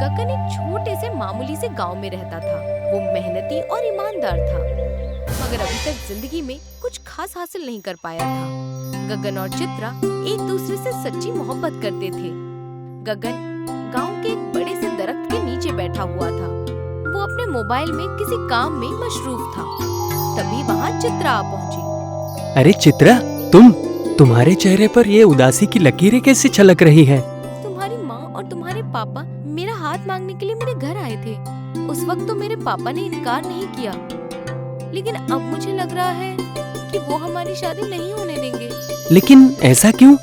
गगन एक छोटे से मामूली से गांव में रहता था। वो मेहनती और ईमानदार था, मगर अभी तक जिंदगी में कुछ खास हासिल नहीं कर पाया था। गगन और चित्रा एक दूसरे से सच्ची मोहब्बत करते थे। गगन गांव के एक बड़े से दरख्त के नीचे बैठा हुआ था। वो अपने मोबाइल में किसी काम में मशरूफ था। तभी वहाँ चित्रा आ पहुँची। अरे चित्रा, तुम्हारे चेहरे पर ये उदासी की लकीरें कैसे छलक रही है? तुम्हारी माँ और तुम्हारे पापा मेरा हाथ मांगने के लिए मेरे घर आए थे। उस वक्त तो मेरे पापा ने इनकार नहीं किया, लेकिन अब मुझे लग रहा है कि वो हमारी शादी नहीं होने देंगे। लेकिन ऐसा क्यों?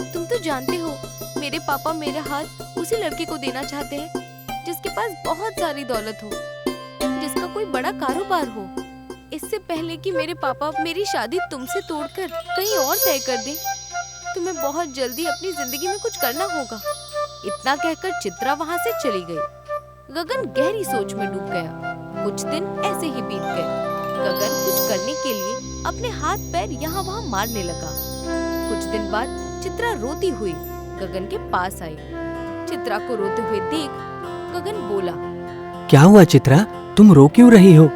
तुम तो जानते हो, मेरे पापा मेरा हाथ उसी लड़के को देना चाहते हैं जिसके पास बहुत सारी दौलत हो, जिसका कोई बड़ा कारोबार हो। इससे पहले कि मेरे पापा मेरी शादी तुमसे तोड़कर कहीं और तय कर दें, तुम्हें बहुत जल्दी अपनी जिंदगी में कुछ करना होगा। इतना कहकर चित्रा वहाँ से चली गई। गगन गहरी सोच में डूब गया। कुछ दिन ऐसे ही बीत गए। गगन कुछ करने के लिए अपने हाथ पैर यहाँ वहाँ मारने लगा। कुछ दिन बाद चित्रा रोती हुई गगन के पास आई। चित्रा को रोते हुए देख गगन बोला, क्या हुआ चित्रा, तुम रो क्यों रही हो?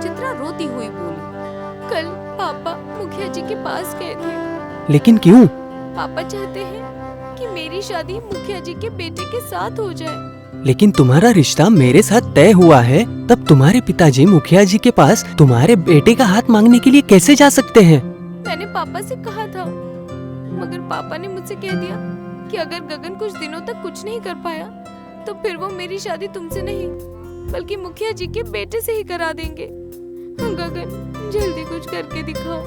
चित्रा रोती हुई बोली, कल पापा मुखिया जी के पास गए थे। लेकिन क्यों? पापा चाहते हैं कि मेरी शादी मुखिया जी के बेटे के साथ हो जाए। लेकिन तुम्हारा रिश्ता मेरे साथ तय हुआ है, तब तुम्हारे पिताजी मुखिया जी के पास तुम्हारे बेटे का हाथ मांगने के लिए कैसे जा सकते हैं? मैंने पापा से कहा था, मगर पापा ने मुझसे कह दिया कि अगर गगन कुछ दिनों तक कुछ नहीं कर पाया तो फिर वो मेरी शादी तुमसे नहीं बल्कि मुखिया जी के बेटे से ही करा देंगे। गगन जल्दी कुछ करके दिखाओ,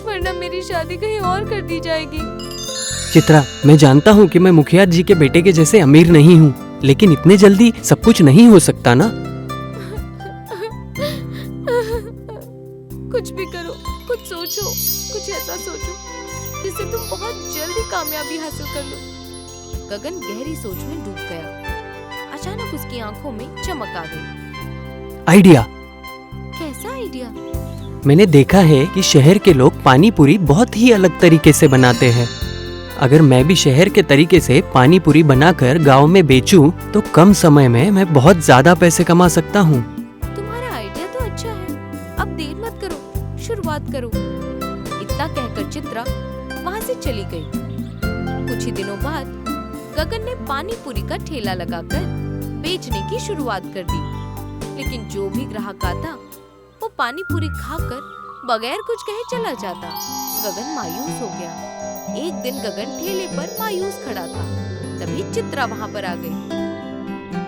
वरना मेरी शादी कहीं और कर दी जाएगी। चित्रा, मैं जानता हूँ कि मैं मुखिया जी के बेटे के जैसे अमीर नहीं हूँ, लेकिन इतने जल्दी सब कुछ नहीं हो सकता ना। कुछ भी करो, कुछ सोचो, कुछ ऐसा सोचो जिससे तुम बहुत जल्दी कामयाबी हासिल कर लो। गगन गहरी सोच में डूब गया। अचानक उसकी आंखों में चमक आ गई। आइडिया। कैसा आइडिया? मैंने देखा है कि शहर के लोग पानी पूरी बहुत ही अलग तरीके से बनाते हैं। अगर मैं भी शहर के तरीके से पानी पूरी बनाकर गांव में बेचूं, तो कम समय में मैं बहुत ज्यादा पैसे कमा सकता हूं। तुम्हारा आइडिया तो अच्छा है, अब देर मत करो, शुरुआत करो। इतना कहकर चित्रा वहाँ से चली गई। कुछ ही दिनों बाद गगन ने पानी पूरी का ठेला लगाकर बेचने की शुरुआत कर दी। लेकिन जो भी ग्राहक आता वो पानी पूरी खाकर बगैर कुछ कहे चला जाता। गगन मायूस हो गया। एक दिन गगन ठेले पर मायूस खड़ा था। तभी चित्रा वहाँ पर आ गई।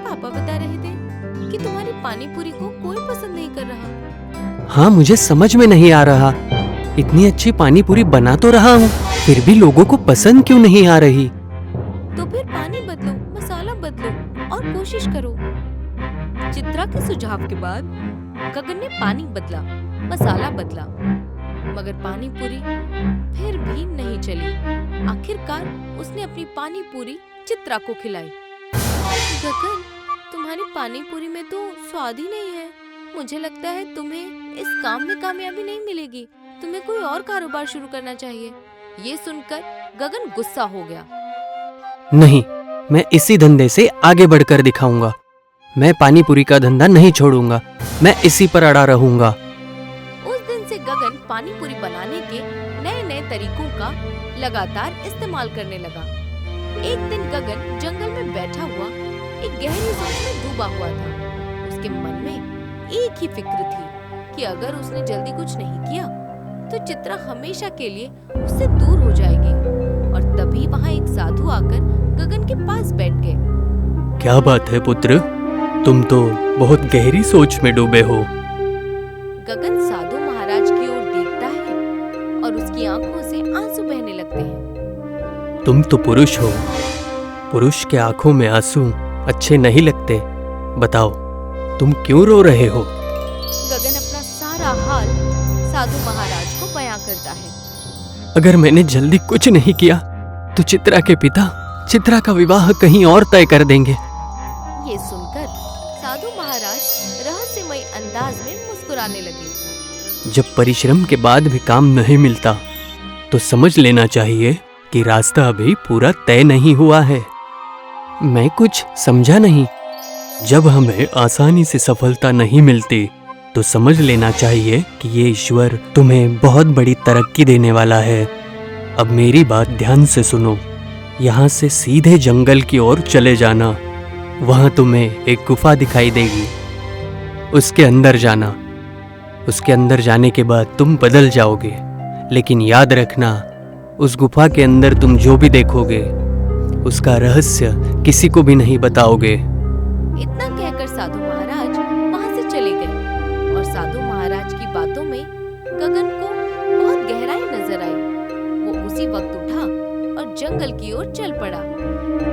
पापा बता रहे थे कि तुम्हारी पानी पूरी को कोई पसंद नहीं कर रहा। हाँ, मुझे समझ में नहीं आ रहा। इतनी अच्छी पानी पूरी बना तो रहा हूँ, फिर भी लोगों को पसंद क्यों नहीं आ रही? तो फिर पानी बदलो, मसाला बदलो और कोशिश करो। चित्रा के सुझाव के बाद गगन ने पानी बदला, मसाला बदला, मगर पानी पूरी फिर भी नहीं चली। आखिरकार उसने अपनी पानी पूरी चित्रा को खिलाई। गगन, तुम्हारी पानी पूरी में तो स्वाद ही नहीं है। मुझे लगता है तुम्हें इस काम में कामयाबी नहीं मिलेगी। तुम्हें कोई और कारोबार शुरू करना चाहिए। ये सुनकर गगन गुस्सा हो गया। नहीं, मैं इसी धंधे से आगे बढ़कर दिखाऊंगा। मैं पानी पूरी का धंधा नहीं छोड़ूंगा। मैं इसी पर अड़ा रहूंगा। उस दिन से गगन पानी पूरी बनाने के नए नए तरीकों का लगातार इस्तेमाल करने लगा। एक दिन गगन जंगल में बैठा हुआ एक गहरी सोच में डूबा हुआ था। उसके मन में एक ही फिक्र थी कि अगर उसने जल्दी कुछ नहीं किया तो चित्रा हमेशा के लिए उससे दूर हो जाएगी। और तभी वहाँ एक साधु आकर गगन के पास बैठ गए। क्या बात है पुत्र, तुम तो बहुत गहरी सोच में डूबे हो। गगन साधु महाराज की ओर देखता है और उसकी आंखों से आंसू बहने लगते हैं। तुम तो पुरुष हो, पुरुष के आंखों में आंसू अच्छे नहीं लगते। बताओ, तुम क्यों रो रहे हो? गगन अपना सारा हाल साधु महाराज को बयां करता है। अगर मैंने जल्दी कुछ नहीं किया तो चित्रा के पिता चित्रा का विवाह कहीं और तय कर देंगे। ये सुनकर साधु महाराज रहस्यमय अंदाज में मुस्कुराने लगे। जब परिश्रम के बाद भी काम नहीं मिलता तो समझ लेना चाहिए कि रास्ता अभी पूरा तय नहीं हुआ है। मैं कुछ समझा नहीं। जब हमें आसानी से सफलता नहीं मिलती तो समझ लेना चाहिए कि ये ईश्वर तुम्हें बहुत बड़ी तरक्की देने वाला है। अब मेरी बात ध्यान से सुनो। यहाँ से सीधे जंगल की ओर चले जाना। वहाँ तुम्हें एक गुफा दिखाई देगी, उसके अंदर जाना। उसके अंदर जाने के बाद तुम बदल जाओगे, लेकिन याद रखना उस गुफा के अंदर तुम जो भी देखोगे उसका रहस्य किसी को भी नहीं बताओगे। इतना कहकर साधु महाराज वहाँ से चले गए और साधु महाराज की बातों में गगन को बहुत गहराई नजर आई। वो उसी वक्त उठा और जंगल की ओर चल पड़ा।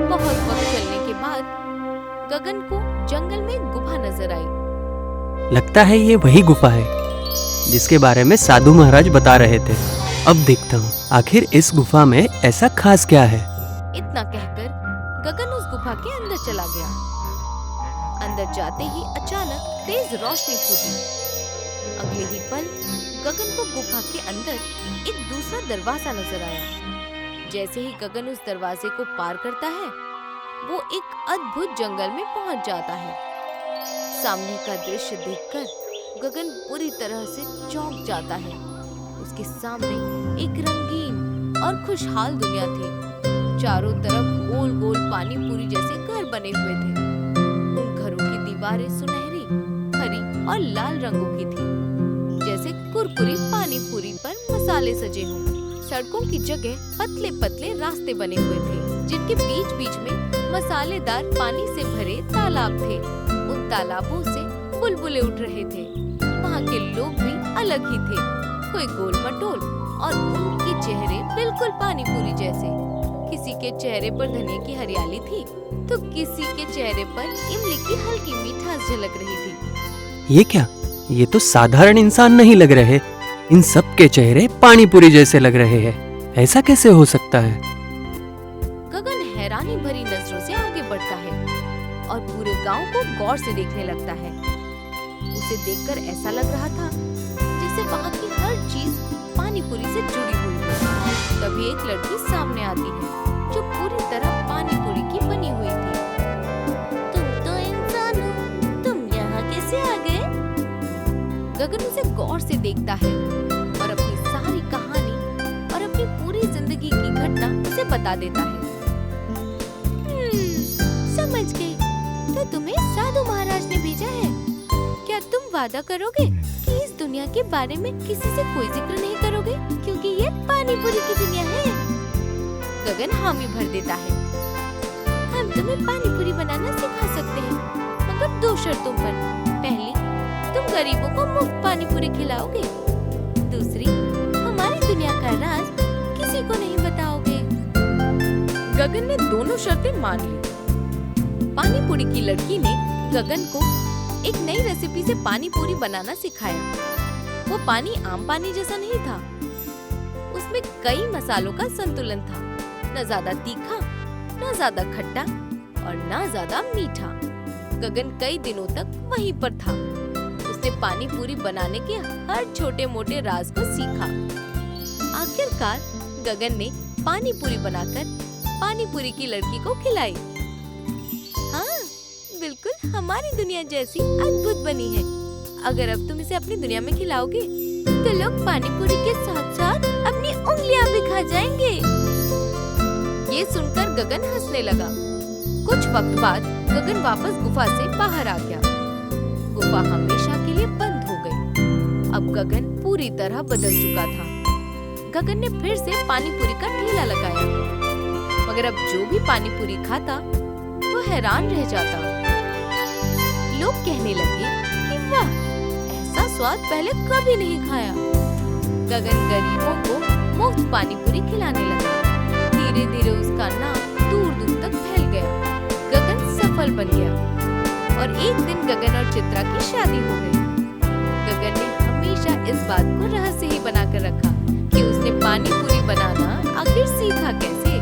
बहुत वक्त चलने के बाद गगन को जंगल में एक गुफा नजर आई। लगता है ये वही गुफा है जिसके बारे में साधु महाराज बता रहे थे। अब देखता हूँ आखिर इस गुफा में ऐसा खास क्या है। इतना कहकर गगन उस गुफा के अंदर चला गया। अंदर जाते ही अचानक तेज रोशनी फूटी। अगले ही पल गगन को गुफा के अंदर एक दूसरा दरवाजा नजर आया। जैसे ही गगन उस दरवाजे को पार करता है, वो एक अद्भुत जंगल में पहुंच जाता है। सामने का दृश्य देखकर गगन पूरी तरह से चौंक जाता है। उसके सामने एक रंगीन और खुशहाल दुनिया थी। चारों तरफ गोल गोल पानी पूरी जैसे घर बने हुए थे। उन घरों की दीवारें सुनहरी, हरी और लाल रंगों की थी, जैसे कुरकुरी पानी पूरी पर मसाले सजे हों। सड़कों की जगह पतले पतले रास्ते बने हुए थे, जिनके बीच बीच में मसालेदार पानी से भरे तालाब थे। उन तालाबों से बुलबुलें उठ रहे थे। वहाँ के लोग भी अलग ही थे, कोई गोल मटोल और उनके चेहरे बिल्कुल पानी पूरी जैसे। किसी के चेहरे पर धनिया की हरियाली थी तो किसी के चेहरे पर इमली की हल्की मीठास झलक रही थी। ये क्या? ये तो साधारण इंसान नहीं लग रहे। इन सब के चेहरे पानी पूरी जैसे लग रहे हैं। ऐसा कैसे हो सकता है? गगन हैरानी भरी नजरों से आगे बढ़ता है और पूरे गांव को गौर से देखने लगता है। उसे देखकर ऐसा लग रहा था जैसे वहाँ की हर चीज पानी पूरी से जुड़ी हुई हो। तभी एक लड़की सामने आती है जो पूरी तरह पानी पूरी की बनी हुई थी। तुम तो इंसान हो, तुम यहाँ कैसे आ गए? गगन उसे गौर से देखता है और अपनी सारी कहानी और अपनी पूरी जिंदगी की घटना उसे बता देता है। समझ गई, तो तुम्हें साधु महाराज ने भेजा है। क्या तुम वादा करोगे कि इस दुनिया के बारे में किसी से कोई जिक्र नहीं करोगे, क्योंकि ये पानी पूरी की दुनिया है? गगन हामी भर देता है। हम तुम्हें पानी पूरी बनाना सिखा सकते हैं, मगर 2 शर्तों पर। पहली, तुम गरीबों को मुफ्त पानी पूरी खिलाओगे। दूसरी, हमारी दुनिया का राज किसी को नहीं बताओगे। गगन ने दोनों शर्तें मान ली। पानी पूरी की लड़की ने गगन को एक नई रेसिपी से पानी पूरी बनाना सिखाया। वो पानी आम पानी जैसा नहीं था, उसमें कई मसालों का संतुलन था। न ज्यादा तीखा, न ज्यादा खट्टा और न ज्यादा मीठा। गगन कई दिनों तक वहीं पर था। उसने पानी पूरी बनाने के हर छोटे मोटे राज को सीखा। आखिरकार गगन ने पानी पूरी बनाकर पानी पूरी की लड़की को खिलाई। हाँ, बिल्कुल हमारी दुनिया जैसी अद्भुत बनी है। अगर अब तुम इसे अपनी दुनिया में खिलाओगे तो लोग पानी पूरी के साथ साथ अपनी उंगलियां भी खा जाएंगे। ये सुनकर गगन हंसने लगा। कुछ वक्त बाद गगन वापस गुफा से बाहर आ गया। गुफा हमेशा के लिए बंद हो गई। अब गगन पूरी तरह बदल चुका था। गगन ने फिर से पानी पूरी का ठेला लगाया, मगर अब जो भी पानी पूरी खाता तो हैरान रह जाता। लोग कहने लगे कि वाह, ऐसा स्वाद पहले कभी नहीं खाया। गगन गरीबों को मुफ्त पानी पूरी खिलाने लगा। धीरे धीरे उसका नाम दूर दूर तक फैल गया। गगन सफल बन गया और एक दिन गगन और चित्रा की शादी हो गई। गगन ने हमेशा इस बात को रहस्य ही बनाकर रखा कि उसने पानी पूरी बनाना आखिर सीखा कैसे।